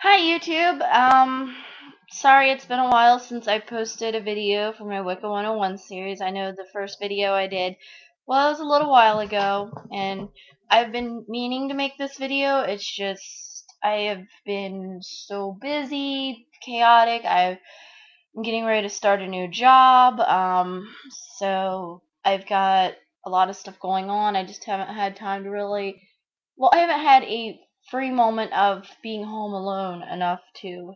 Hi YouTube. Sorry it's been a while since I posted a video for my Wicca 101 series. I know the first video I did was a little while ago, and I've been meaning to make this video. It's just I have been so busy, chaotic. I'm getting ready to start a new job, so I've got a lot of stuff going on. I just haven't had time to really, well, I haven't had a free moment of being home alone enough to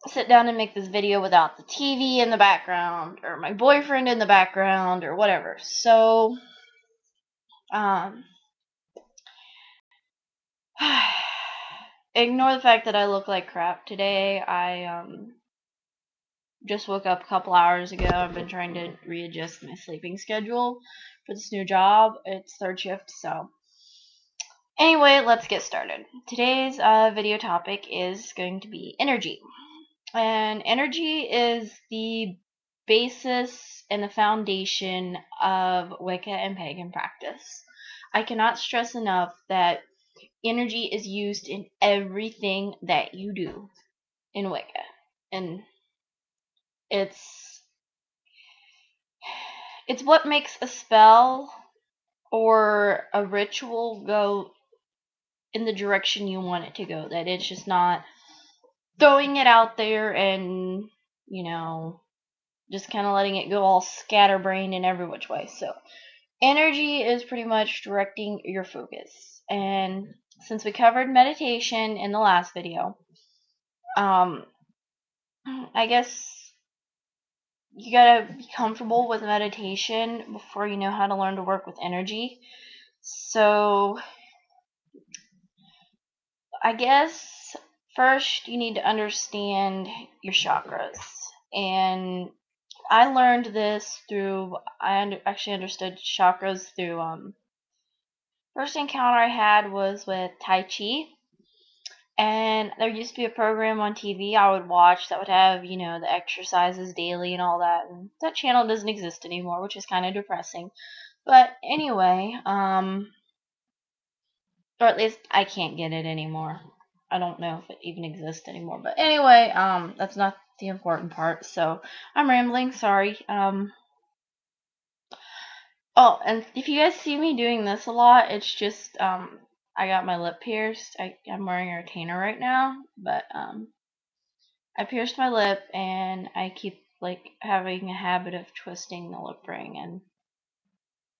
sit down and make this video without the TV in the background or my boyfriend in the background or whatever. So, um, ignore the fact that I look like crap today. I just woke up a couple hours ago. I've been trying to readjust my sleeping schedule for this new job. It's third shift, so anyway, let's get started. Today's video topic is going to be energy. And energy is the basis and the foundation of Wicca and pagan practice. I cannot stress enough that energy is used in everything that you do in Wicca. And it's it's what makes a spell or a ritual go in the direction you want it to go. That it's just not throwing it out there and, just kind of letting it go all scatterbrained in every which way. So, energy is pretty much directing your focus. And since we covered meditation in the last video, um, I guess you gotta be comfortable with meditation before you know how to learn to work with energy. So, I guess first you need to understand your chakras. And I learned this through, actually understood chakras through, first encounter I had was with Tai Chi. And there used to be a program on TV I would watch that would have, the exercises daily and all that. And that channel doesn't exist anymore, which is kind of depressing. But anyway, or at least I can't get it anymore. I don't know if it even exists anymore. But anyway, that's not the important part. So I'm rambling, sorry. Oh, and if you guys see me doing this a lot, it's just, I got my lip pierced. I'm wearing a retainer right now, but, I pierced my lip, and I keep, having a habit of twisting the lip ring and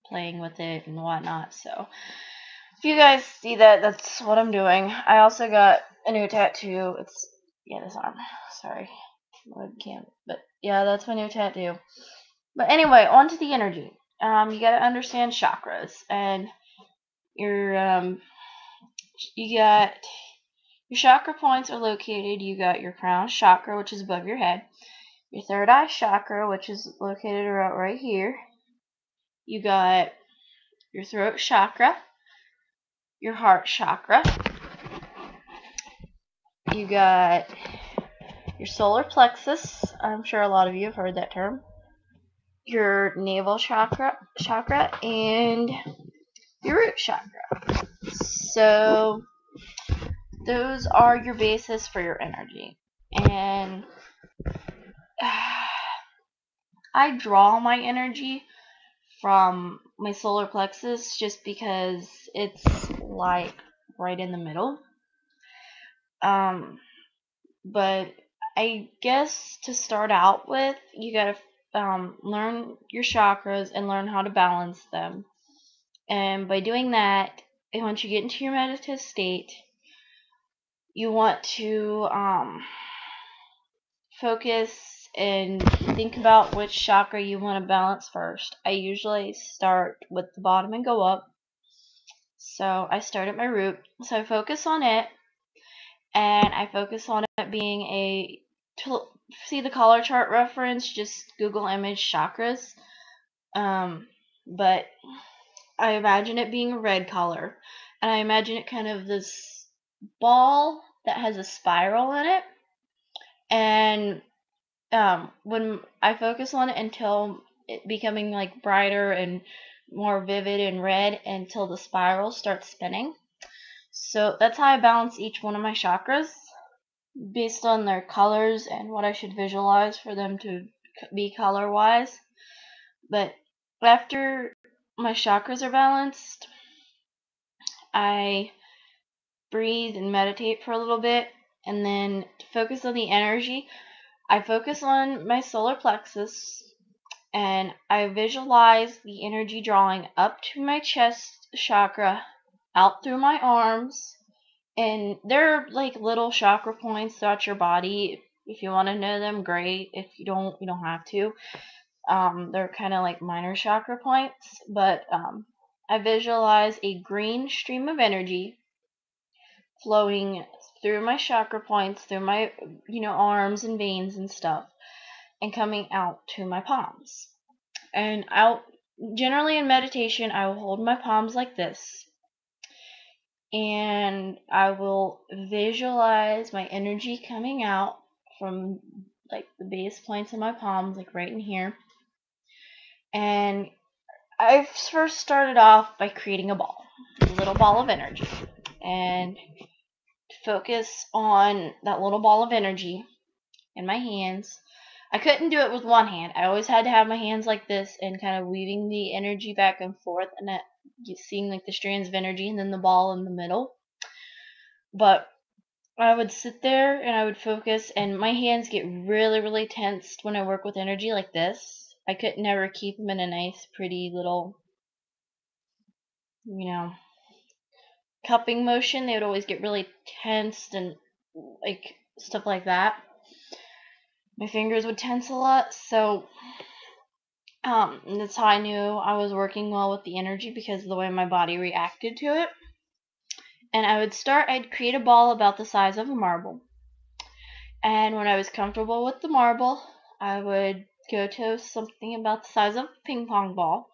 playing with it and whatnot, so if you guys see that, that's what I'm doing. I also got a new tattoo. It's, this arm. Sorry. I can't, but yeah, that's my new tattoo. But anyway, on to the energy. You gotta understand chakras, and your you got your chakra points are located. You got your crown chakra, which is above your head, your third eye chakra, which is located right here. You got your throat chakra, your heart chakra. You got your solar plexus. I'm sure a lot of you have heard that term. Your navel chakra, and your root chakra. So those are your basis for your energy. And I draw my energy from my solar plexus just because it's like right in the middle. But I guess to start out with, you gotta learn your chakras and learn how to balance them. And by doing that, and once you get into your meditative state, you want to focus and think about which chakra you want to balance first. I usually start with the bottom and go up. So I start at my root. So I focus on it, and I focus on it being to see the color chart reference, just Google image chakras. But I imagine it being a red color, and I imagine it kind of this ball that has a spiral in it. And when I focus on it until it becoming like brighter and more vivid and red until the spiral starts spinning. So that's how I balance each one of my chakras based on their colors and what I should visualize for them to be color wise. But after my chakras are balanced, I breathe and meditate for a little bit, and then to focus on the energy, I focus on my solar plexus and I visualize the energy drawing up to my chest chakra, out through my arms, and they're like little chakra points throughout your body. If you want to know them, great. If you don't, you don't have to. They're kind of like minor chakra points, but I visualize a green stream of energy flowing through my chakra points, through my, arms and veins and stuff, and coming out to my palms. And I'll generally in meditation, I will hold my palms like this, and I will visualize my energy coming out from like the base points of my palms, like right in here. And I first started off by creating a little ball of energy, and focus on that little ball of energy in my hands. I couldn't do it with one hand. I always had to have my hands like this and kind of weaving the energy back and forth, and that seeing like the strands of energy and then the ball in the middle. But I would sit there and I would focus, and my hands get really, really tensed when I work with energy like this. I could never keep them in a nice, pretty little, cupping motion. They would always get really tensed and like stuff like that. My fingers would tense a lot, so that's how I knew I was working well with the energy, because of the way my body reacted to it. And I'd create a ball about the size of a marble. And when I was comfortable with the marble, I would go to something about the size of a ping pong ball.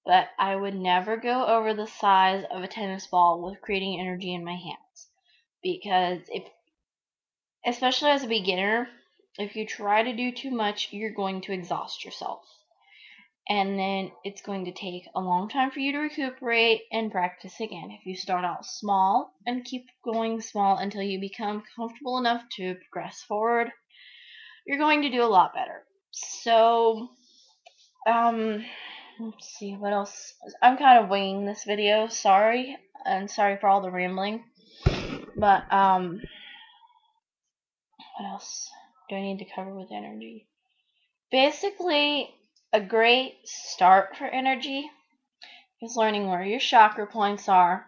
But I would never go over the size of a tennis ball with creating energy in my hands. Because especially as a beginner, if you try to do too much, you're going to exhaust yourself. And then it's going to take a long time for you to recuperate and practice again. If you start out small and keep going small until you become comfortable enough to progress forward, you're going to do a lot better. So, let's see, what else? I'm kind of winging this video, sorry, and sorry for all the rambling. But, what else do I need to cover with energy? Basically, a great start for energy is learning where your chakra points are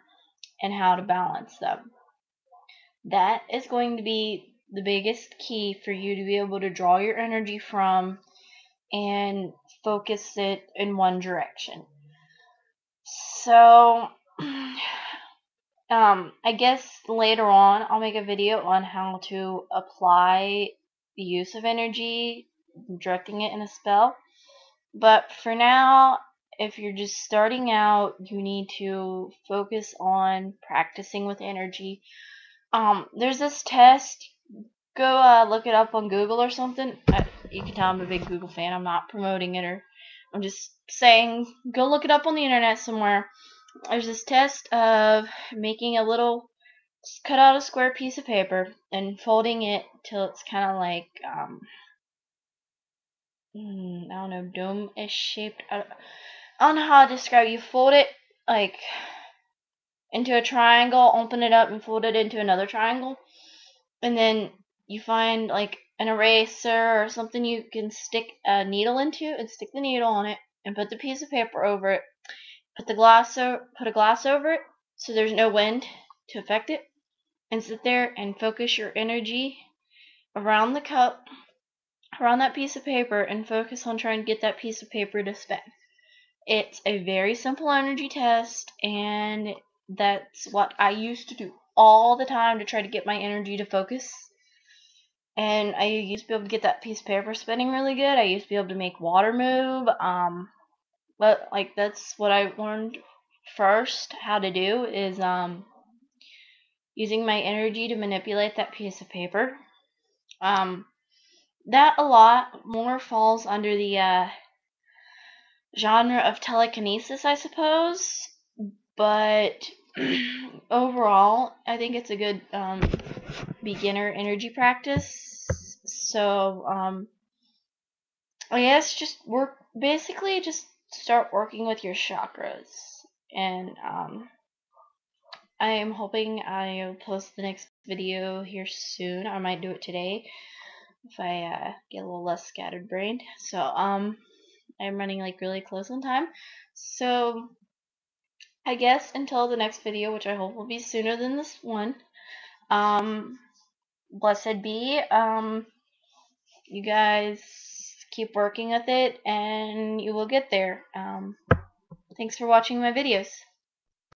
and how to balance them. That is going to be the biggest key for you to be able to draw your energy from and focus it in one direction. So, I guess later on I'll make a video on how to apply the use of energy, directing it in a spell. But for now, if you're just starting out, you need to focus on practicing with energy. There's this test. Go look it up on Google or something. You can tell I'm a big Google fan. I'm not promoting it, or I'm just saying go look it up on the internet somewhere. There's this test of making just cut out a square piece of paper and folding it till it's kind of like I don't know, dome-ish shaped. I don't know how to describe it. You fold it like into a triangle, open it up and fold it into another triangle, and then you find like an eraser or something you can stick a needle into and stick the needle on it and put the piece of paper over it. Put a glass over it so there's no wind to affect it, and sit there and focus your energy around the cup, around that piece of paper, and focus on trying to get that piece of paper to spin. It's a very simple energy test, and that's what I used to do all the time to try to get my energy to focus. And I used to be able to get that piece of paper spinning really good. I used to be able to make water move. But like that's what I learned first how to do is using my energy to manipulate that piece of paper. That a lot more falls under the genre of telekinesis, I suppose. But overall, I think it's a good beginner energy practice. So I guess just just start working with your chakras, and I am hoping I'll post the next video here soon. I might do it today if I get a little less scattered brained. So I'm running like really close on time. So I guess until the next video, which I hope will be sooner than this one. Blessed be. You guys keep working with it, and you will get there. Thanks for watching my videos.